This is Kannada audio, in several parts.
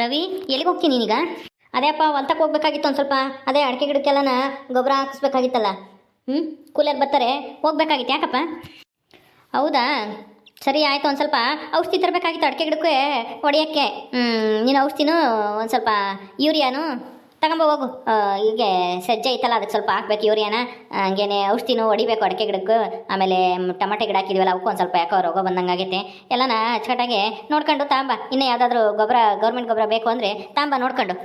ರವಿ, ಎಲ್ಲಿಗೆ ಹೋಗ್ತೀನಿ ನೀನೀಗ? ಅದೇ ಅಪ್ಪ, ಹೊಲ್ತಕ್ಕೆ ಹೋಗ್ಬೇಕಾಗಿತ್ತು ಒಂದು ಸ್ವಲ್ಪ. ಅದೇ ಅಡಿಕೆ ಗಿಡಕ್ಕೆಲ್ಲನ ಗೊಬ್ಬರ ಹಾಕಿಸ್ಬೇಕಾಗಿತ್ತಲ್ಲ. ಕೂಲರ್ ಬರ್ತಾರೆ, ಹೋಗ್ಬೇಕಾಗಿತ್ತು. ಯಾಕಪ್ಪ? ಹೌದಾ, ಸರಿ ಆಯಿತು. ಒಂದು ಸ್ವಲ್ಪ ಔಷಧಿ ತರಬೇಕಾಗಿತ್ತು ಅಡಿಕೆ ಗಿಡಕ್ಕೆ ಹೊಡೆಯೋಕ್ಕೆ. ನೀನು ಔಷಧಿನೂ ಒಂದು ಸ್ವಲ್ಪ ಯೂರಿಯಾನು ತಗೊಂಬ ಹೋಗು. ಹೀಗೆ ಸಜ್ಜೆ ಐತಲ್ಲ, ಅದಕ್ಕೆ ಸ್ವಲ್ಪ ಹಾಕ್ಬೇಕು ಯೂರಿಯಾನ. ಹಂಗೇನೆ ಔಷಧಿನೂ ಹೊಡಿಬೇಕು ಅಡಿಕೆ ಗಿಡಕ್ಕೆ. ಆಮೇಲೆ ಟೊಮೆಟೊ ಗಿಡ ಹಾಕಿದ್ವಲ್ಲ, ಅವಕ್ಕೂ ಒಂದು ಸ್ವಲ್ಪ ಯಾಕೋ ರೋಗ ಬಂದಂಗಾಗೈತೆ. ಎಲ್ಲನ ಅಚ್ಚುಕಟ್ಟಾಗಿ ನೋಡ್ಕೊಂಡು ತಾಂಬ. ಇನ್ನೂ ಯಾವುದಾದ್ರೂ ಗೊಬ್ಬರ, ಗೌರ್ಮೆಂಟ್ ಗೊಬ್ಬರ ಬೇಕು ಅಂದರೆ ತಾಂಬ ನೋಡ್ಕೊಂಡು.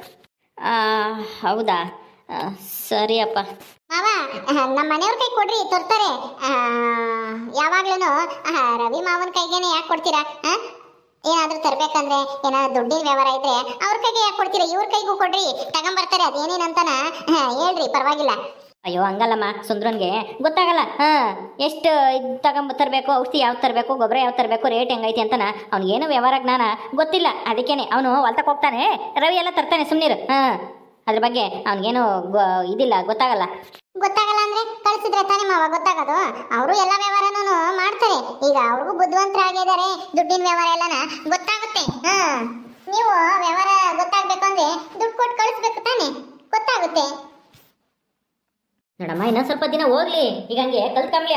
ಹೌದಾ, ಸರಿಯಪ್ಪ. ಮಾವ, ನಮ್ಮ ಮನೆಯವ್ರ ಕೈ ಕೊಡ್ರಿ, ತರ್ತಾರೆ. ಯಾವಾಗ್ಲೂ ರವಿ ಮಾವನ ಕೈಗೇನೆ ಯಾಕೆ ಕೊಡ್ತೀರಾ? ಏನಾದ್ರೂ ತರ್ಬೇಕಂದ್ರೆ, ಏನಾದ್ರು ದುಡ್ಡಿನ ವ್ಯವಹಾರ ಇದ್ರೆ ಅವ್ರ ಕೈಗೆ ಯಾಕೆ ಕೊಡ್ತೀರಾ? ಇವ್ರ ಕೈಗೂ ಕೊಡ್ರಿ, ತಗೊಂಬರ್ತಾರೆ. ಅದೇನೇನಂತಾನ ಹೇಳ್ರಿ, ಪರವಾಗಿಲ್ಲ. ಅಯ್ಯೋ ಹಂಗಲ್ಲಮ್ಮ, ಸುಂದ್ರನ್ಗೆ ಗೊತ್ತಾಗಲ್ಲ. ಎಷ್ಟು ಇದು ತರಬೇಕು, ಔಷಧಿ ಯಾವ್ದು ತರಬೇಕು, ಗೊಬ್ಬರ ಯಾವ್ದು ತರಬೇಕು, ರೇಟ್ ಹೆಂಗೈತಿ ಅಂತಾನ ಅವ್ನಿಗೇನು ವ್ಯವಹಾರ ಜ್ಞಾನ ಗೊತ್ತಿಲ್ಲ. ಅದಕ್ಕೇನೆ ಅವನು ಹೊಲ್ತಕ್ಕೆ ಹೋಗ್ತಾನೆ, ರವಿ ಎಲ್ಲ ತರ್ತಾನೆ, ಸುಮ್ಮನಿರು. ಅದ್ರ ಬಗ್ಗೆ ಅವ್ನಿಗೇನು ಇದಿಲ್ಲ, ಗೊತ್ತಾಗಲ್ಲ. ಗೊತ್ತಾಗಲ್ಲ ಅಂದ್ರೆ ಕಳಿಸಿದ್ರೆ ತಾನೇ ಮಾವ ಗೊತ್ತಾಗೋದು. ಅವರು ಎಲ್ಲ ವ್ಯವಹಾರನೂ ಮಾಡ್ತಾರೆ. ಈಗ ಅವ್ರಿಗೂ ಬುದ್ಧಿವಂತರಾಗಿದ್ದಾರೆ, ದುಡ್ಡಿನ ವ್ಯವಹಾರ ಎಲ್ಲನ ಗೊತ್ತಾಗುತ್ತೆ. ನೀವು ವ್ಯವಹಾರ ಗೊತ್ತಾಗ್ಬೇಕು ಅಂದ್ರೆ ದುಡ್ಡು ಕೊಟ್ಟು ಕಳಿಸ್ಬೇಕು ತಾನೆ, ಗೊತ್ತಾಗುತ್ತೆ. ನೋಡಮ್ಮ, ಇನ್ನೊಂದು ಸ್ವಲ್ಪ ದಿನ ಹೋಗ್ಲಿ. ಈಗ ಹಂಗೆ ಕಲ್ತ್ಕೊಂಬ್ಲಿ.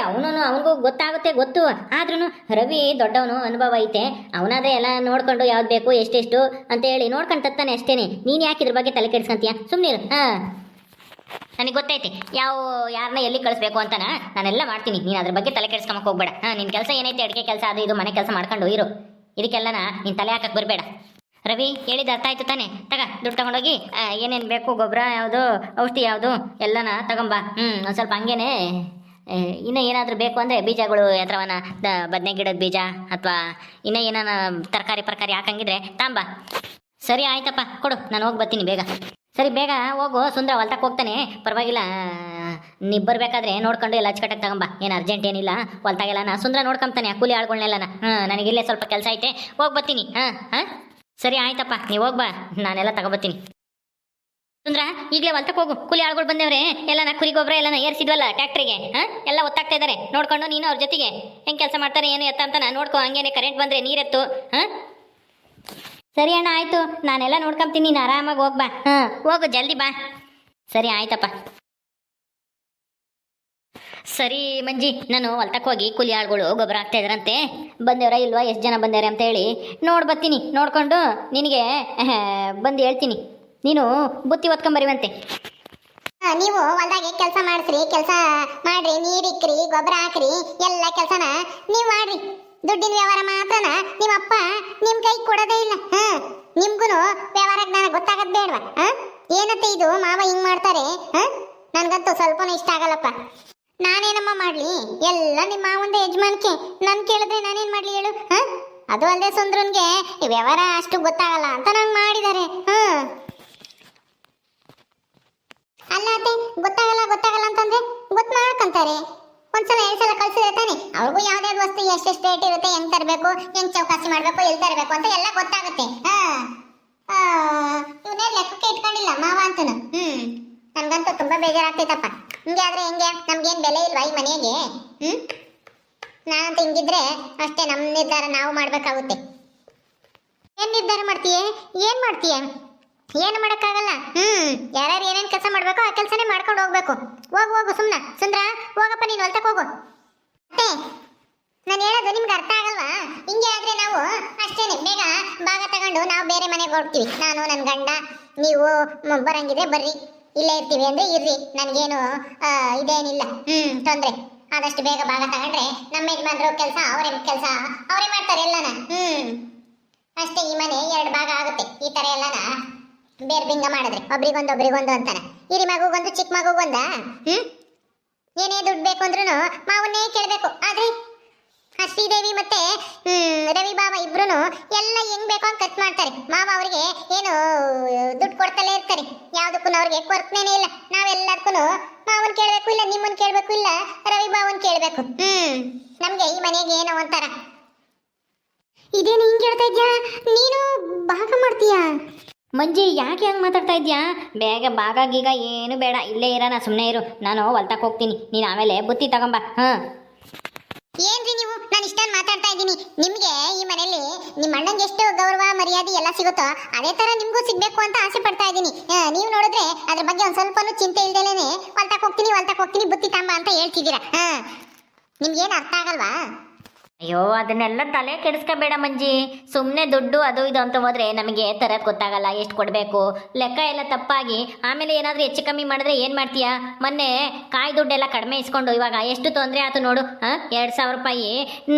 ಅವನಿಗೂ ಗೊತ್ತಾಗುತ್ತೆ, ಗೊತ್ತು. ಆದ್ರೂ ರವಿ ದೊಡ್ಡವನು, ಅನುಭವ ಐತೆ. ಅವನಾದ್ರೆ ಎಲ್ಲ ನೋಡ್ಕೊಂಡು ಯಾವ್ದು ಬೇಕು, ಎಷ್ಟೆಷ್ಟು ಅಂತ ಹೇಳಿ ನೋಡ್ಕೊಂಡು ತತ್ತಾನೆ ಅಷ್ಟೇನೆ. ನೀನು ಯಾಕೆ ಇದ್ರ ಬಗ್ಗೆ ತಲೆ ಕೆಡ್ಸ್ಕೊಂತೀಯ? ಸುಮ್ಮನಿರು. ನನಗೆ ಗೊತ್ತೈತಿ ಯಾರನ್ನ ಎಲ್ಲಿ ಕಳಿಸ್ಬೇಕು ಅಂತಾನ. ನಾನೆಲ್ಲ ಮಾಡ್ತೀನಿ, ನೀನು ಅದ್ರ ಬಗ್ಗೆ ತಲೆ ಕೆಡ್ಸ್ಕೊಂಬಕ್ಕೆ ಹೋಗ್ಬೇಡ. ನಿನ್ನ ಕೆಲಸ ಏನೈತೆ, ಅಡುಗೆ ಕೆಲಸ ಅದು ಇದು ಮನೆ ಕೆಲಸ ಮಾಡ್ಕೊಂಡು ಇರು. ಇದಕ್ಕೆಲ್ಲನ ನೀನು ತಲೆ ಹಾಕಕ್ಕೆ ಬರಬೇಡ. ರವಿ ಹೇಳಿದ ಅರ್ಥ ಆಯ್ತು ತಾನೆ? ದುಡ್ಡು ತಗೊಂಡೋಗಿ ಏನೇನು ಬೇಕು, ಗೊಬ್ಬರ ಯಾವುದು, ಔಷಧಿ ಯಾವುದು ಎಲ್ಲನ ತಗೊಂಬ. ಒಂದು ಸ್ವಲ್ಪ ಹಂಗೇನೆ ಇನ್ನೂ ಏನಾದರೂ ಬೇಕು ಅಂದರೆ ಬೀಜಗಳು ಅಥವನ ಬದನೆ ಗಿಡದ ಬೀಜ ಅಥವಾ ಇನ್ನೂ ಏನಾನ ತರಕಾರಿ ಹಾಕಂಗಿದ್ರೆ ತಾಂಬ. ಸರಿ ಆಯ್ತಪ್ಪ, ಕೊಡು, ನಾನು ಹೋಗಿ ಬರ್ತೀನಿ ಬೇಗ. ಸರಿ, ಬೇಗ ಹೋಗು. ಸುಂದರ ಹೊಲ್ತಕ್ಕೆ ಹೋಗ್ತಾನೆ, ಪರವಾಗಿಲ್ಲ. ನೀ ಬರಬೇಕಾದ್ರೆ ನೋಡ್ಕೊಂಡು ಎಲ್ಲ ಅಚ್ಚುಕಟ್ಟಾಗಿ ತಗೊಂಬ. ಏನು ಅರ್ಜೆಂಟ್ ಏನಿಲ್ಲ. ಹೊಲ್ತಾಗೆಲ್ಲ ಸುಂದರ ನೋಡ್ಕೊಂತಾನೆ ಆ ಕೂಲಿ ಆಳ್ಗಳನ್ನೆಲ್ಲನ. ನನಗಿಲ್ಲೇ ಸ್ವಲ್ಪ ಕೆಲಸ ಐತೆ, ಹೋಗಿ ಬರ್ತೀನಿ. ಸರಿ ಆಯ್ತಪ್ಪ, ನೀವು ಹೋಗ್ಬಾ, ನಾನೆಲ್ಲ ತಗೊಬತ್ತೀನಿ. ಸುಂದ್ರ, ಈಗಲೇ ಹೊಲ್ತಕ್ಕೆ ಹೋಗು. ಕೂಲಿ ಆಳುಗಳು ಬಂದೇವ್ರೆ, ಎಲ್ಲನ ಕುರಿ ಗೊಬ್ಬರ ಎಲ್ಲನ ಏರ್ಸಿದ್ವಲ್ಲ ಟ್ಯಾಕ್ಟ್ರಿಗೆ, ಎಲ್ಲ ಒತ್ತಾಗ್ತಾ ಇದ್ದಾರೆ. ನೋಡ್ಕೊಂಡು ನೀನು ಅವ್ರ ಜೊತೆಗೆ ಹೆಂಗೆ ಕೆಲಸ ಮಾಡ್ತಾರೆ ಏನು ಎತ್ತ ಅಂತ ನೋಡ್ಕೊ. ಹಂಗೇನೆ ಕರೆಂಟ್ ಬಂದರೆ ನೀರೆತ್ತು. ಸರಿ ಅಣ್ಣ, ಆಯಿತು. ನಾನೆಲ್ಲ ನೋಡ್ಕೊಂತೀನಿ, ನೀನು ಆರಾಮಾಗಿ ಹೋಗ್ಬಾ. ಹೋಗು, ಜಲ್ದಿ ಬಾ. ಸರಿ ಆಯ್ತಪ್ಪ. ಸರಿ ಮಂಜಿ, ನಾನು ಹೊಲ್ತಕ್ಕೆ ಹೋಗಿ ಕೂಲಿ ಆಳುಗಳು ಗೊಬ್ಬರ ಹಾಕ್ತಾ ಇದ್ರಂತೆ, ಬಂದೇವ್ರ ಇಲ್ವಾ, ಎಷ್ಟು ಜನ ಬಂದೇವ್ರೆ ಅಂತ ಹೇಳಿ ನೋಡ್ಬತ್ತೀನಿ. ನೋಡ್ಕೊಂಡು ನಿನಗೆ ಬಂದು ಹೇಳ್ತೀನಿ. ನೀನು ಬುತ್ತಿ ಹೊತ್ಕೊಂಬರಿವಂತೆ. ನೀವು ಹೊಲ್ದಾಗೆ ಕೆಲಸ ಮಾಡಿಸ್ರಿ, ಕೆಲಸ ಮಾಡ್ರಿ, ನೀರಿಕ್ರಿ, ಗೊಬ್ಬರ ಹಾಕ್ರಿ, ಎಲ್ಲ ಕೆಲಸನ ನೀವು ಮಾಡ್ರಿ. ದುಡ್ಡಿನ ವ್ಯವಹಾರ ಮಾತ್ರನ ನಿಮ್ಮಪ್ಪ ನಿಮ್ಮ ಕೈ ಕೊಡೋದೇ ಇಲ್ಲ. ನಿಮ್ಗೂ ವ್ಯವಹಾರ ಜ್ಞಾನ ಗೊತ್ತಾಗದ್ ಬೇಡವಾ? ಏನತ್ತೆ ಇದು ಮಾವ ಹಿಂಗ್ ಮಾಡ್ತಾರೆ? ನನ್ಗಂತೂ ಸ್ವಲ್ಪನೂ ಇಷ್ಟ ಆಗಲ್ಲಪ್ಪ. ನಾನೇನಮ್ಮ ಮಾಡ್ಲಿ? ಎಲ್ಲ ನಿಮ್ಮ ಮಾವಂದೇ ಯಜಮಾನಿಕೆ. ನನ್ ಕೇಳಿದ್ರೆ ನಾನೇನ್ ಮಾಡ್ಲಿ ಹೇಳು? ಅದು ಅಲ್ಲದೆ ಸುಂದ್ರನ್ಗೆ ವ್ಯವಹಾರ ಅಷ್ಟು ಗೊತ್ತಾಗಲ್ಲ ಅಂತ ನಂಗೆ ಮಾಡಿದ್ದಾರೆ. ಅಲ್ಲ ಅತ್ತೆ, ಗೊತ್ತಾಗಲ್ಲ ಅಂತಂದ್ರೆ ಗೊತ್ತು ಮಾಡ್ಕೊಂತಾರೆ. ಒಂದ್ಸಲ 2 ಸಲ ಕಳ್ಸಿದ್ರೆ ತಾನೆ ಅವ್ರಿಗೂ ಯಾವ್ದೇ ವಸ್ತು ಎಷ್ಟೆಷ್ಟು ರೇಟ್ ಇರುತ್ತೆ, ಹೆಂಗ್ ತರಬೇಕು, ಹೆಂಗ್ ಚೌಕಾಸಿ ಮಾಡ್ಬೇಕು, ಎಲ್ಲಿ ತರಬೇಕು ಅಂತ ಎಲ್ಲ ಗೊತ್ತಾಗುತ್ತೆ. ಇವನೇ ಲೆಕ್ಕಕ್ಕೆ ಇಟ್ಕೊಂಡಿಲ್ಲ ಮಾವ ಅಂತನು. ನನ್ಗಂತೂ ತುಂಬಾ ಬೇಜಾರಾಗ್ತೈತಪ್ಪ. ಹಿಂಗೆ ಆದ್ರೆ ಹೆಂಗೆ? ನಮ್ಗೇನ್ ಬೆಲೆ ಇಲ್ವಾ ಈ ಮನೆಗೆ? ನಾನಂತ ಹಿಂಗಿದ್ರೆ ಅಷ್ಟೇ, ನಮ್ಮ ನಿರ್ಧಾರ ನಾವು ಮಾಡ್ಬೇಕಾಗುತ್ತೆ. ಏನ್ ನಿರ್ಧಾರ ಮಾಡ್ತೀಯ? ಏನ್ ಮಾಡ್ತೀಯ? ಏನು ಮಾಡಕ್ಕಾಗಲ್ಲ. ಯಾರ್ಯಾರು ಏನೇನ್ ಕೆಲಸ ಮಾಡ್ಬೇಕು ಆ ಕೆಲಸನೇ ಮಾಡ್ಕೊಂಡು ಹೋಗ್ಬೇಕು. ಹೋಗು ಸುಮ್ನ. ಸುಂದ್ರ, ಹೋಗಪ್ಪ, ನೀನು ಹೊಲ್ತಕ್ಕೆ ಹೋಗು. ಅತ್ತೆ, ನಾನು ಹೇಳೋದು ನಿಮ್ಗೆ ಅರ್ಥ ಆಗಲ್ವಾ? ಹಿಂಗೆ ಆದ್ರೆ ನಾವು ಅಷ್ಟೇನೆ ಬೇಗ ಭಾಗ ತಗೊಂಡು ನಾವು ಬೇರೆ ಮನೆಗೆ ಹೋಗ್ತೀವಿ. ನಾನು, ನನ್ನ ಗಂಡ, ನೀವು ಬರಂಗಿದ್ರೆ ಬರ್ರಿ, ಇಲ್ಲೇ ಇರ್ತೀವಿ ಅಂದ್ರೆ ಇರ್ರಿ. ನನಗೇನು ಇದೇನಿಲ್ಲ, ತೊಂದ್ರೆ. ಆದಷ್ಟು ಬೇಗ ಭಾಗ ತಗೊಂಡ್ರೆ ನಮ್ಮ ಯಜಮಾನ್ರು ಕೆಲಸ ಅವರೇ ಮಾಡ್ತಾರೆ ಎಲ್ಲನ. ಅಷ್ಟೇ, ಈ ಮನೆ 2 ಭಾಗ ಆಗುತ್ತೆ. ಈ ತರ ಎಲ್ಲನ ಬೇರೆ ಬಿಂಗ ಮಾಡಿದ್ರೆ ಒಬ್ರಿಗೊಂದು ಅಂತಾನ. ಹಿರಿ ಮಗುಗೊಂದು ಚಿಕ್ಕ ಮಗುಗೊಂದ. ಏನೇ ದುಡ್ಡು ಬೇಕು ಅಂದ್ರೂ ಮಾವನ್ನೇ ಕೇಳಬೇಕು. ಆದ್ರೆ ಶ್ರೀದೇವಿ ಮತ್ತೆ ರವಿ ಬಾಬಾ ಇಬ್ರು ಎಲ್ಲ ಹೆಂಗ್ ಬೇಕೋ ಅಂತ ಖರ್ಚು ಮಾಡ್ತಾರೆ. ಮಾವ ಅವ್ರಿಗೆ ಏನು ದುಡ್ಡು ಕೊಡ್ತಲೇ ಇರ್ತಾರೆ. ಯಾವ್ದಕ್ಕೂ ಅವ್ರಿಗೆ ಕೊರತೆನೇ ಇಲ್ಲ. ನಾವೆಲ್ಲದಕ್ಕೂ ಮಾವನ್ ಕೇಳ್ಬೇಕು, ಇಲ್ಲ ನಿಮ್ಮನ್ ಕೇಳ್ಬೇಕು, ಇಲ್ಲ ರವಿ ಬಾವನ್ ಕೇಳ್ಬೇಕು. ನಮ್ಗೆ ಈ ಮನೆಗೆ ಏನೋ ಒಂಥರ. ಇದೇನು ಹಿಂಗೆ ಹೇಳ್ತಾ ಇದ್ಯಾ? ನೀನು ಭಾಗ ಮಾಡ್ತೀಯಾ? ಮಂಜಿ, ಯಾಕೆ ಹಂಗೆ ಮಾತಾಡ್ತಾ ಇದ್ಯಾ? ಬೇಗ ಭಾಗ ಗೀಗ ಏನು ಬೇಡ, ಇಲ್ಲೇ ಇರೋಣ, ಸುಮ್ಮನೆ ಇರು. ನಾನು ಹೊಲ್ತಕ್ಕೆ ಹೋಗ್ತೀನಿ, ನೀನು ಆಮೇಲೆ ಬುತ್ತಿ ತಗೊಂಬ. ಏನ್ರಿ ನೀವು? ನಾನು ನಾನು ಇಷ್ಟೊಂದು ಮಾತಾಡ್ತಾ ಇದ್ದೀನಿ, ನಿಮ್ಗೆ ಈ ಮನೆಯಲ್ಲಿ ನಿಮ್ಮ ಅಣ್ಣಂಗೆ ಎಷ್ಟು ಗೌರವ ಮರ್ಯಾದೆ ಎಲ್ಲ ಸಿಗುತ್ತೋ ಅದೇ ತರ ನಿಮ್ಗೂ ಸಿಗ್ಬೇಕು ಅಂತ ಆಸೆ ಪಡ್ತಾ ಇದ್ದೀನಿ. ನೀವು ನೋಡಿದ್ರೆ ಅದ್ರ ಬಗ್ಗೆ ಒಂದ್ ಸ್ವಲ್ಪನೂ ಚಿಂತೆ ಇಲ್ದೇನೆ ಹೊಲ್ತಕ್ಕೆ ಹೋಗ್ತೀನಿ ಬುತ್ತಿ ತಾಂಬ ಅಂತ ಹೇಳ್ತಿದ್ದೀರಾ. ನಿಮ್ಗೇನು ಅರ್ಥ ಆಗಲ್ವಾ? ಅಯ್ಯೋ ಅದನ್ನೆಲ್ಲ ತಲೆ ಕೆಡಿಸ್ಕೋಬೇಡ ಮಂಜಿ. ಸುಮ್ಮನೆ ದುಡ್ಡು ಅದು ಇದು ಅಂತ ಹೋದ್ರೆ ನಮಗೆ ತರದ್ ಗೊತ್ತಾಗಲ್ಲ, ಎಷ್ಟು ಕೊಡಬೇಕು ಲೆಕ್ಕ ಎಲ್ಲ ತಪ್ಪಾಗಿ ಆಮೇಲೆ ಏನಾದರೂ ಹೆಚ್ಚು ಕಮ್ಮಿ ಮಾಡಿದ್ರೆ ಏನು ಮಾಡ್ತೀಯಾ? ಮೊನ್ನೆ ಕಾಯಿ ದುಡ್ಡೆಲ್ಲ ಕಡಿಮೆ ಇಸ್ಕೊಂಡು ಇವಾಗ ಎಷ್ಟು ತೊಂದರೆ ಆಯ್ತು ನೋಡು. 2,000 ರೂಪಾಯಿ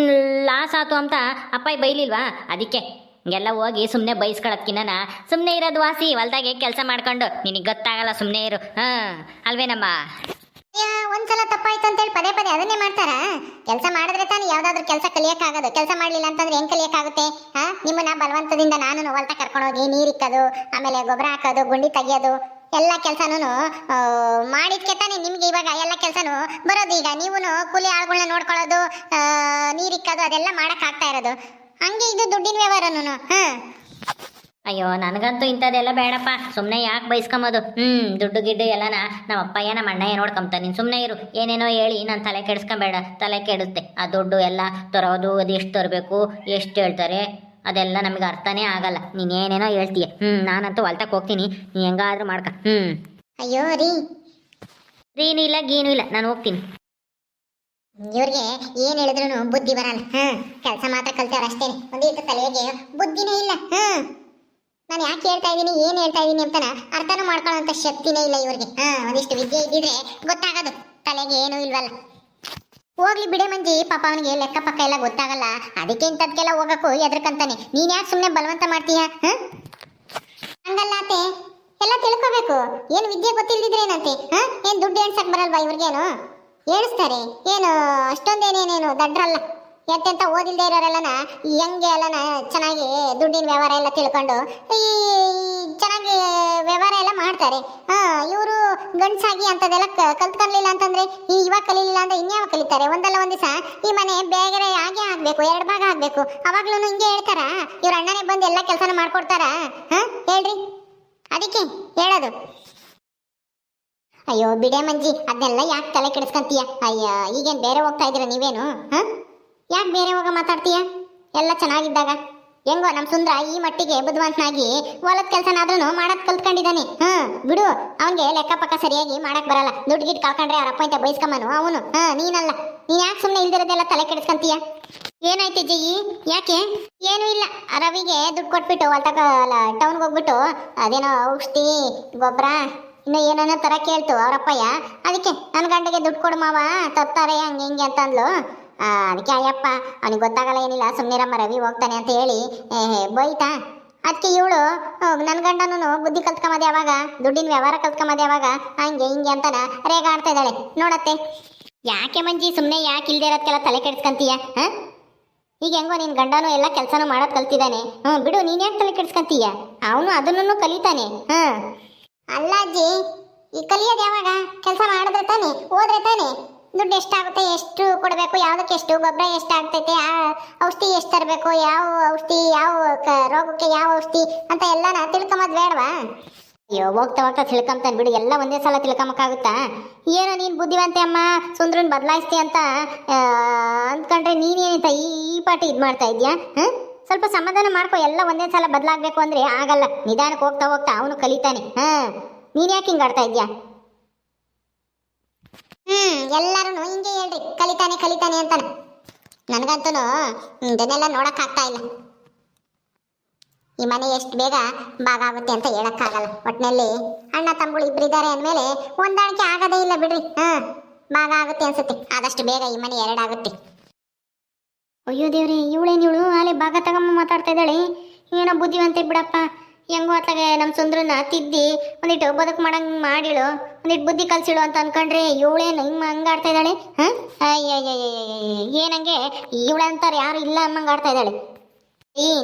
ಲಾಸ್ ಆಯ್ತು ಅಂತ ಅಪ್ಪಾಯಿ ಬೈಲಿಲ್ವಾ? ಅದಕ್ಕೆ ಹಿಂಗೆಲ್ಲ ಹೋಗಿ ಸುಮ್ಮನೆ ಬೈಸ್ಕೊಳಕ್ಕಿನ್ನ ಸುಮ್ಮನೆ ಇರೋದು ವಾಸಿ. ಹೊಲ್ದಾಗೆ ಕೆಲಸ ಮಾಡ್ಕೊಂಡು ನಿನಗೆ ಗೊತ್ತಾಗಲ್ಲ, ಸುಮ್ಮನೆ ಇರು. ಅಲ್ವೇನಮ್ಮ? ಒಂದ್ಸಲ ತಪ್ಪಾಯ್ತು ಅಂತೇಳಿ ಪದೇ ಪದೇ ಅದನ್ನೇ ಮಾಡ್ತಾರ? ಕೆಲಸ ಮಾಡಿದ್ರೆ ತಾನೇ ಯಾವ್ದಾದ್ರು ಕೆಲಸ ಕಲಿಯಕ್ಕಾಗೋದು. ಕೆಲಸ ಮಾಡ್ಲಿಲ್ಲ ಅಂತಂದ್ರೆ ಹೆಂಗ್ ಕಲಿಯಕ್ಕಾಗುತ್ತೆ? ನಿಮ್ಮನ್ನ ಬಲವಂತದಿಂದ ನಾನು ಹೊಲ್ತ ಕರ್ಕೊಂಡೋಗಿ ನೀರಿಕ್ಕದು, ಆಮೇಲೆ ಗೊಬ್ಬರ ಹಾಕೋದು, ಗುಂಡಿ ತೆಗಿಯೋದು ಎಲ್ಲ ಕೆಲಸನೂ ಮಾಡಿದ್ಕೆ ತಾನೇ ನಿಮ್ಗೆ ಇವಾಗ ಎಲ್ಲ ಕೆಲಸನೂ ಬರೋದು. ಈಗ ನೀವು ಕೂಲಿ ಆಳುಗಳನ್ನ ನೋಡ್ಕೊಳ್ಳೋದು, ನೀರಿಕ್ಕದು ಅದೆಲ್ಲ ಮಾಡಕ್ ಆಗ್ತಾ ಇರೋದು. ಹಂಗೆ ಇದು ದುಡ್ಡಿನ ವ್ಯವಹಾರನು. ಅಯ್ಯೋ ನನಗಂತೂ ಇಂಥದ್ದೆಲ್ಲ ಬೇಡಪ್ಪ. ಸುಮ್ಮನೆ ಯಾಕೆ ಬೈಸ್ಕೊಂಬೋದು? ದುಡ್ಡು ಗಿಡ್ಡು ಎಲ್ಲನ ನಮ್ಮ ಅಪ್ಪಯ್ಯ ನಮ್ಮ ಅಣ್ಣಯ್ಯ ನೋಡ್ಕೊಂತ. ನೀನು ಸುಮ್ಮನೆ ಇರು. ಏನೇನೋ ಹೇಳಿ ನಾನು ತಲೆ ಕೆಡಿಸ್ಕೊಂಬೇಡ, ತಲೆ ಕೆಡುತ್ತೆ. ಆ ದುಡ್ಡು ಎಲ್ಲ ತರೋದು, ಅದು ಎಷ್ಟು ತರಬೇಕು, ಎಷ್ಟು ಹೇಳ್ತಾರೆ ಅದೆಲ್ಲ ನಮಗೆ ಅರ್ಥನೇ ಆಗಲ್ಲ. ನೀನು ಏನೇನೋ ಹೇಳ್ತೀಯ. ನಾನಂತೂ ಹೊಲ್ತಕ್ಕೆ ಹೋಗ್ತೀನಿ, ನೀ ಹೆಂಗಾದ್ರೂ ಮಾಡ್ಕ. ಅಯ್ಯೋ ರೀ, ರೀನು ಇಲ್ಲ ಗೀನು ಇಲ್ಲ, ನಾನು ಹೋಗ್ತೀನಿ. ಇವ್ರಿಗೆ ಏನ್ ಹೇಳಿದ್ರು ಬುದ್ಧಿ ಬರಲ್ಲ. ಕೆಲಸ ಮಾತ್ರ ಕಲ್ತಾರ ಅಷ್ಟೇ, ಒಂದಿಟ್ಟು ತಲೆಗೆ ಬುದ್ಧಿನೇ ಇಲ್ಲ. ನಾನು ಯಾಕೆ ಹೇಳ್ತಾ ಇದ್ದೀನಿ, ಏನ್ ಹೇಳ್ತಾ ಇದ್ದೀನಿ ಅಂತಾನ ಅರ್ಥನೂ ಮಾಡ್ಕೊಳ್ಳೋಂಥ ಶಕ್ತಿನೇ ಇಲ್ಲ ಇವ್ರಿಗೆ. ಒಂದಿಷ್ಟು ವಿದ್ಯೆ ಇದ್ದಿದ್ರೆ ಗೊತ್ತಾಗೋದು, ತಲೆಗೆ ಏನೂ ಇಲ್ವಲ್ಲ. ಹೋಗ್ಲಿ ಬಿಡೆ ಮಂಜಿ, ಪಾಪ ಅವನಿಗೆ ಲೆಕ್ಕ ಪಕ್ಕ ಎಲ್ಲ ಗೊತ್ತಾಗಲ್ಲ. ಅದಕ್ಕೆ ಇಂಥದ್ಕೆಲ್ಲ ಹೋಗಕ್ಕೂ ಎದ್ರಕಂತಾನೆ. ನೀನ್ ಯಾಕೆ ಸುಮ್ಮನೆ ಬಲವಂತ ಮಾಡ್ತೀಯ? ಹಂಗಲ್ಲ ಅತ್ತೆ, ಎಲ್ಲ ತಿಳ್ಕೋಬೇಕು. ಏನು ವಿದ್ಯೆ ಗೊತ್ತಿಲ್ದಿದ್ರೆ ಏನಂತೆ? ಏನ್ ದುಡ್ಡು ಎಣ್ಸಕ್ ಬರಲ್ವಾ ಇವ್ರಿಗೇನು? ಏಣಿಸ್ತಾರೆ ಏನು, ಅಷ್ಟೊಂದೇನೇನೇನು ದಡ್ರಲ್ಲ. ಎಂತೆಂತ ಓದಿಲ್ದೇ ಇರೋರೆಲ್ಲನ ಹೆಂಗೆ ಎಲ್ಲನ ಚೆನ್ನಾಗಿ ದುಡ್ಡಿನ ವ್ಯವಹಾರ ಎಲ್ಲ ತಿಳ್ಕೊಂಡು ಈ ಚೆನ್ನಾಗಿ ವ್ಯವಹಾರ ಎಲ್ಲ ಮಾಡ್ತಾರೆ. ಇವರು ಗಂಡ್ಸಾಗಿ ಅಂತದೆಲ್ಲ ಕಲ್ತ್ಕೊಳ್ಲಿಲ್ಲ ಅಂತಂದ್ರೆ ಇವಾಗ ಕಲೀಲಿಲ್ಲ ಅಂದ್ರೆ ಇನ್ಯಾವ ಕಲಿತಾರೆ? ಒಂದಲ್ಲ ಒಂದ್ ದಿವಸ ಈ ಮನೆ ಬೇಗನೆ ಆಗೇ ಆಗ್ಬೇಕು, 2 ಭಾಗ ಆಗ್ಬೇಕು. ಅವಾಗ್ಲೂ ಹಿಂಗೆ ಹೇಳ್ತಾರ? ಇವ್ರ ಅಣ್ಣನೇ ಬಂದು ಎಲ್ಲ ಕೆಲಸನ ಮಾಡ್ಕೊಡ್ತಾರ? ಹೇಳ್ರಿ, ಅದಕ್ಕೆ ಹೇಳೋದು. ಅಯ್ಯೋ ಬಿಡೆ ಮಂಜಿ, ಅದನ್ನೆಲ್ಲ ಯಾಕೆ ತಲೆ ಕೆಡಿಸ್ಕೊಂತೀಯ? ಅಯ್ಯ, ಈಗೇನು ಬೇರೆ ಹೋಗ್ತಾ ಇದ್ದೀರಾ ನೀವೇನು? ಯಾಕೆ ಬೇರೆ ಹೋಗ ಮಾತಾಡ್ತೀಯ? ಎಲ್ಲ ಚೆನ್ನಾಗಿದ್ದಾಗ ಹೆಂಗೋ ನಮ್ಮ ಸುಂದ್ರ ಈ ಮಟ್ಟಿಗೆ ಬುದ್ಧಿವಂತನಾಗಿ ಹೊಲದ ಕೆಲಸನಾದ್ರೂ ಮಾಡಕ್ ಕಲ್ತ್ಕೊಂಡಿದ್ದಾನೆ. ಬಿಡು, ಅವನಿಗೆ ಲೆಕ್ಕ ಪಕ್ಕ ಸರಿಯಾಗಿ ಮಾಡಕ್ ಬರಲ್ಲ. ದುಡ್ಡು ಗಿಟ್ಟು ಕಳ್ಕೊಂಡ್ರೆ ಅವ್ರ ಅಪ್ಪ ಅಂತ ಬೈಸ್ಕೊಂಬನು ಅವನು. ನೀನಲ್ಲ. ನೀನ್ ಯಾಕೆ ಸುಮ್ಮನೆ ಇಲ್ದಿರೋದೆಲ್ಲ ತಲೆ ಕೆಡಿಸ್ಕೊಂತೀಯ? ಏನಾಯ್ತು ಜಯಿ? ಯಾಕೆ? ಏನೂ ಇಲ್ಲ. ರವಿಗೆ ದುಡ್ಡು ಕೊಟ್ಬಿಟ್ಟು ಹೊಲ್ತಕ ಟೌನ್ಗೆ ಹೋಗ್ಬಿಟ್ಟು ಅದೇನೋ ಔಷಧಿ ಗೊಬ್ಬರ ಇನ್ನು ಏನೇನೋ ತರ ಕೇಳ್ತು ಅವ್ರಪ್ಪಯ್ಯ. ಅದಕ್ಕೆ ನನ್ನ ಗಂಟೆಗೆ ದುಡ್ಡು ಕೊಡು ಮಾವ, ತರ್ತಾರೆ ಹಂಗೆ ಹಿಂಗೆ ಅಂತ ಅಂದ್ಲು. ಅದಕ್ಕೆ ಅಯ್ಯಪ್ಪ ಅವನಿಗೆ ಗೊತ್ತಾಗಲ್ಲ ಏನಿಲ್ಲ, ಸುಮ್ಮನಿರಮ್ಮ ರವಿ ಹೋಗ್ತಾನೆ ಅಂತ ಹೇಳಿ ಬೈತಾ. ಅದಕ್ಕೆ ಇವಳು ನನ್ನ ಗಂಡನೂ ಬುದ್ಧಿ ಕಲ್ತ್ಕೊಂಬದೆ ಯಾವಾಗ, ದುಡ್ಡಿನ ವ್ಯವಹಾರ ಕಲ್ತ್ಕೊಂಬದೆ ಯಾವಾಗ, ಹಂಗೆ ಹಿಂಗೆ ಅಂತಾನ ರೇಗಾಡ್ತಾ ಇದ್ದಾಳೆ ನೋಡತ್ತೆ. ಯಾಕೆ ಮಂಜಿ ಸುಮ್ಮನೆ ಯಾಕೆ ಇಲ್ದೇ ಇರೋದಕ್ಕೆಲ್ಲ ತಲೆ ಕೆಡಿಸ್ಕೊಂತೀಯ? ಈಗ ಹೆಂಗೋ ನಿನ್ನ ಗಂಡನೂ ಎಲ್ಲ ಕೆಲಸನೂ ಮಾಡೋದು ಕಲ್ತಿದ್ದಾನೆ. ಬಿಡು, ನೀನು ಯಾಕೆ ತಲೆ ಕೆಡಿಸ್ಕೊಂತೀಯ? ಅವನು ಅದನ್ನು ಕಲಿತಾನೆ. ಅಲ್ಲ ಅಜ್ಜಿ, ಈ ಕಲಿಯೋದು ಯಾವಾಗ? ಕೆಲಸ ಮಾಡಿದ್ರೆ ತಾನೆ, ಹೋದ್ರೆ ತಾನೆ. ದುಡ್ಡು ಎಷ್ಟಾಗುತ್ತೆ, ಎಷ್ಟು ಕೊಡಬೇಕು, ಯಾವುದಕ್ಕೆ ಎಷ್ಟು, ಗೊಬ್ಬರ ಎಷ್ಟಾಗ್ತೈತೆ, ಔಷಧಿ ಎಷ್ಟು ತರಬೇಕು, ಯಾವ ಔಷಧಿ ಯಾವ ರೋಗಕ್ಕೆ ಯಾವ ಔಷಧಿ ಅಂತ ಎಲ್ಲನ ತಿಳ್ಕೊಂಬದ್ ಬೇಡವಾ? ಅಯ್ಯೋ ಹೋಗ್ತಾ ಹೋಗ್ತಾ ತಿಳ್ಕೊಂತಾನೆ ಬಿಡು, ಎಲ್ಲ ಒಂದೇ ಸಲ ತಿಳ್ಕೊಂಬಕ್ಕಾಗುತ್ತಾ? ಏನೋ ನೀನು ಬುದ್ಧಿವಂತೆ ಅಮ್ಮ, ಸುಂದ್ರನ್ ಬದಲಾಯಿಸ್ತಿ ಅಂತ ಅಂದ್ಕೊಂಡ್ರೆ ನೀನೇನಿತ ಈ ಪಾಟಿ ಇದು ಮಾಡ್ತಾ ಇದೆಯಾ? ಸ್ವಲ್ಪ ಸಮಾಧಾನ ಮಾಡ್ಕೊ. ಎಲ್ಲ ಒಂದೇ ಸಲ ಬದಲಾಗಬೇಕು ಅಂದ್ರೆ ಆಗಲ್ಲ. ನಿಧಾನಕ್ಕೆ ಹೋಗ್ತಾ ಹೋಗ್ತಾ ಅವನು ಕಲಿತಾನೆ. ನೀನ್ ಯಾಕೆ ಹಿಂಗೆ ಆಡ್ತಾ ಇದ್ಯಾ? ಎಲ್ಲಾರು ಹಿಂಗೆ ಹೇಳ್ರಿ, ಕಲಿತಾನೆ ಕಲಿತಾನೆ ಅಂತಾನೆ. ನನಗಂತೂ ಇದನ್ನೆಲ್ಲ ನೋಡಕ್ ಆಗ್ತಾ ಇಲ್ಲ. ಈ ಮನೆ ಎಷ್ಟು ಬೇಗ ಭಾಗ ಆಗುತ್ತೆ ಅಂತ ಹೇಳಕ್ಕಾಗಲ್ಲ. ಒಟ್ಟಿನಲ್ಲಿ ಅಣ್ಣ ತಮ್ಮಗಳು ಇಬ್ಬರಿದ್ದಾರೆ ಅಂದಮೇಲೆ ಹೊಂದಾಣಿಕೆ ಆಗೋದೇ ಇಲ್ಲ ಬಿಡ್ರಿ. ಭಾಗ ಆಗುತ್ತೆ ಅನ್ಸುತ್ತೆ. ಆದಷ್ಟು ಬೇಗ ಈ ಮನೆ 2 ಆಗುತ್ತೆ. ಅಯ್ಯೋ ದೇವ್ರಿ, ಇವಳು ಆಲೆ ಭಾಗ ತಗೊಂಬ ಮಾತಾಡ್ತಾ ಇದ್ದಾಳೆ. ಏನೋ ಬುದ್ಧಿವಂತೆ ಬಿಡಪ್ಪ. ಹೆಂಗೋ ಅತ್ತಾಗೆ ನಮ್ಮ ಸುಂದ್ರನ ತಿದ್ದಿ ಒಂದಿಟ್ಟು ಬದುಕು ಮಾಡಂಗ್ ಮಾಡಿಳು, ಒಂದಿಟ್ಟು ಬುದ್ಧಿ ಕಲ್ಸಿಳು ಅಂತ ಅನ್ಕೊಂಡ್ರೆ ಇವಳೇನು ಹಂಗೆ ಆಡ್ತಾ ಇದ್ದಾಳೆ? ಏನಂಗೆ ಇವಳಂತಾರೆ ಯಾರು ಇಲ್ಲ ಅಮ್ಮಂಗೆ ಆಡ್ತಾ ಇದ್ದಾಳೆ.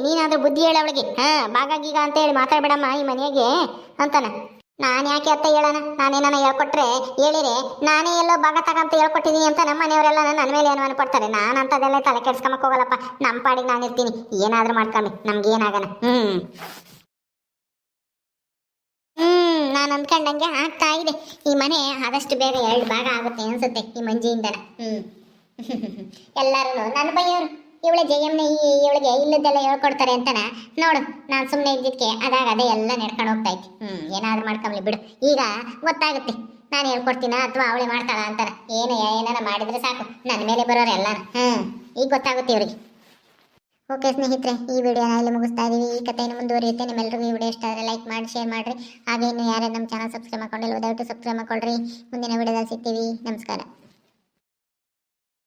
ನೀನಾದ್ರೂ ಬುದ್ಧಿ ಹೇಳ ಅವಳಿಗೆ. ಭಾಗೀಗ ಅಂತ ಹೇಳಿ ಮಾತಾಡ್ಬೇಡಮ್ಮ ಈ ಮನೆಗೆ ಅಂತಾನ. ನಾನು ಯಾಕೆ ಅತ್ತ ಹೇಳೋಣ? ನಾನೇನ ಹೇಳ್ಕೊಟ್ರೆ ಹೇಳಿರೆ ನಾನೇ ಎಲ್ಲೋ ಭಾಗ ತಗಂತ ಹೇಳ್ಕೊಟ್ಟಿದ್ದೀನಿ ಅಂತ ನಮ್ಮ ಮನೆಯವರೆಲ್ಲ ನನ್ನ ಮೇಲೆ ಏನು ಅನ್ಕೊಡ್ತಾರೆ. ನಾನು ಅಂತದೆಲ್ಲ ತಲೆ ಕೆಡ್ಸ್ಕೊಂಬಕ್ ಹೋಗಲ್ಲಪ್ಪ. ನಮ್ಮ ಪಾಡಿಗೆ ನಾನು ಇರ್ತೀನಿ, ಏನಾದ್ರೂ ಮಾಡ್ಕೊಂಬಿ, ನಮ್ಗೇನಾಗಣ. ನಾನು ಅಂದ್ಕೊಂಡಂಗೆ ಆಗ್ತಾ ಇದೆ. ಈ ಮನೆ ಆದಷ್ಟು ಬೇಗ 2 ಭಾಗ ಆಗುತ್ತೆ ಅನ್ಸುತ್ತೆ ಈ ಮಂಜಿಯಿಂದ. ಎಲ್ಲರೂ ನನ್ನ ಬೈಯೋರು ಇವಳೆ ಜಯಮ್ನ ಇವಳಿಗೆ ಇಲ್ಲದೆಲ್ಲ ಹೇಳ್ಕೊಡ್ತಾರೆ ಅಂತನ ನೋಡು ನಾನು ಸುಮ್ಮನೆ ಇದ್ದಿದ್ದಕ್ಕೆ ಅದಾಗ ಅದೇ ಎಲ್ಲ ನಡ್ಕೊಂಡು ಹೋಗ್ತಾ ಇತ್ತು ಏನಾದ್ರು ಮಾಡ್ಕೊಂಬ್ಲಿ ಬಿಡು ಈಗ ಗೊತ್ತಾಗುತ್ತೆ ನಾನು ಹೇಳ್ಕೊಡ್ತೀನ ಅಥವಾ ಅವಳೆ ಮಾಡ್ತಾಳ ಅಂತಾನ ಏನಾರ ಮಾಡಿದ್ರೆ ಸಾಕು ನನ್ನ ಮೇಲೆ ಬರೋರು ಎಲ್ಲಾನು ಈಗ ಗೊತ್ತಾಗುತ್ತೆ ಇವ್ರಿಗೆ. ಓಕೆ ಸ್ನೇಹಿತರೆ, ಈ ವಿಡಿಯೋನ ಇಲ್ಲಿ ಮುಗಿಸ್ತಾ ಇದೀವಿ. ಈ ಕಥೆಯನ್ನು ಮುಂದುವರಿಯುತ್ತೆ. ನಿಮ್ಮೆಲ್ಲರಿಗೂ ಈ ವಿಡಿಯೋ ಇಷ್ಟ ಆದರೆ ಲೈಕ್ ಮಾಡಿ, ಶೇರ್ ಮಾಡಿರಿ. ಹಾಗೆ ಇನ್ನು ಯಾರು ನಮ್ಮ ಚಾನಲ್ ಸಬ್ಸ್ಕ್ರೈಬ್ ಮಾಡ್ಕೊಂಡಿಲ್ಲ ದಯವಿಟ್ಟು ಸಬ್ಸ್ಕ್ರೈಬ್ ಮಾಡ್ಕೊಳ್ರಿ. ಮುಂದಿನ ವಿಡಿಯೋದಲ್ಲಿ ಸಿಗ್ತೀವಿ. ನಮಸ್ಕಾರ.